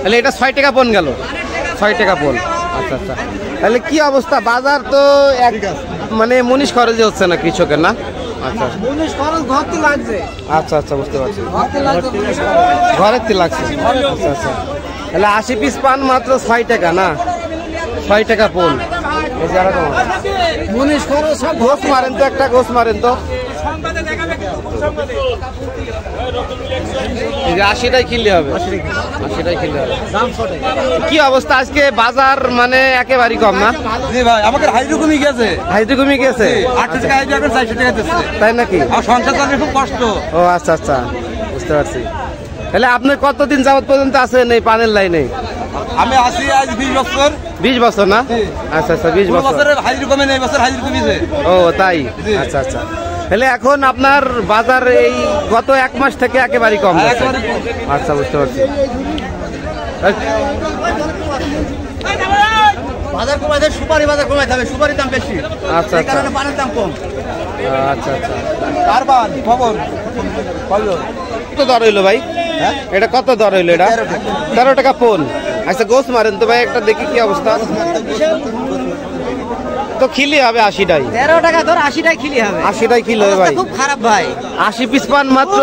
তাহলে এটা 6 টাকা পণ গেল, 6 টাকা পণ। আচ্ছা আচ্ছা, তাহলে কি অবস্থা বাজার তো এক মানে মনীষ খরচে হচ্ছে না কৃষকের না? আচ্ছা আচ্ছা আচ্ছা, বুঝতে পারছি, ঘরের তে লাগছে। আচ্ছা আচ্ছা, তাহলে 80 পিস পান মাত্র 6 টাকা না? 6 টাকা পণ। গোস মারেন তো, একটা গোস মারেন তো। 80টাই কিনলে হবে, 80টাই কিনলে হবে। কি অবস্থা আজকে বাজার মানে একেবারেই কম না? ভাই আমাদের হাইড্রো কমে গেছে, হাইড্রো কমে গেছে। 8 টাকা হাইড্রো এখন 400 টাকা দিচ্ছে। তাই নাকি? আর সংসার চালাতে খুব কষ্ট। ও আচ্ছা আচ্ছা, বুঝতে পারছি। তাহলে আপনি কতদিন যাবত পর্যন্ত আছেন এই পানের লাইনে? আমি আছি আজ 20 বছর। 20 বছর না? আচ্ছা আচ্ছা, 20 বছর। হাইড্রো কমে নেই, বছর হাইড্রো কমেছে। ও তাই, আচ্ছা আচ্ছা। তাহলে এখন আপনার বাজার এই গত 1 মাস থেকে একেবারেই কম। আচ্ছা, বুঝতে পারছি। বাজার কমাইতে সুপারি বাজার কমাইতে হবে, সুপারির দাম বেশি। আচ্ছা আচ্ছা, পানের দাম কম। আচ্ছা আচ্ছা। কার পান খবর বলো, কত দর হইলো ভাই? এটা কত দর হইলো? এটা 13 টাকা পণ। আচ্ছা, গোস মারেন তো ভাই একটা, দেখি কি অবস্থা। তো খিলি হবে 80টাই। 13 টাকা ধর, 80টাই খিলি হবে। 80টাই কিলো ভাই, খুব খারাপ ভাই। 80 পিস পান মাত্র।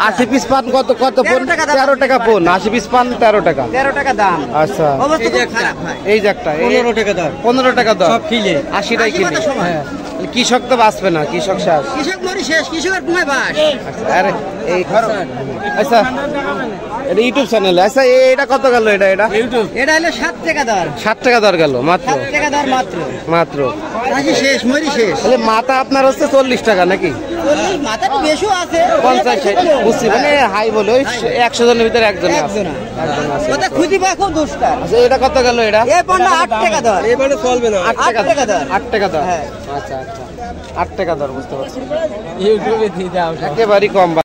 80 পিস পান কত কত পণ? 13 টাকা পণ। 80 পিস পান 13 টাকা। 13 টাকা দাম। আচ্ছা, অবস্থা খুব খারাপ ভাই। এই যে একটা 15 টাকা দাম। 15 টাকা দর সব খিলে 80টাই কিলো। হ্যাঁ, কৃষক তো বাঁচবে না, কৃষক শেষ। কৃষক মরি শেষ, কৃষকের ঘুমায় বাস। আচ্ছা, আরে এই আচ্ছা, এটা ইউটিউব চ্যানেল। আচ্ছা, এটা কত গেল? এটা এটা এটা হলো 7 টাকা দর। 7 টাকা দর গেল মাত্র। 7 টাকা দর মাত্র। মাত্র রাশি শেষ, মরি শেষ। তাহলে মাথা আপনার হচ্ছে 40 টাকা নাকি? মাথাটা বেশিও আছে। 50 60 বুঝছি, মানে হাই বলে ওই 100 জনের ভিতরে একজনে আছে। একজন আছে। কথা খুঁজি পায় খুব দুষ্কার। আচ্ছা, এটা কত গেল? এটা এই পণ্য 8 টাকা দর। এবারে চলবে না। 8 টাকা দর। 8 টাকা দর। হ্যাঁ। আচ্ছা আচ্ছা, 8 টাকা দর, বুঝতে পারছি। ইউটিউবে দিয়ে দাও একেবারেই কম।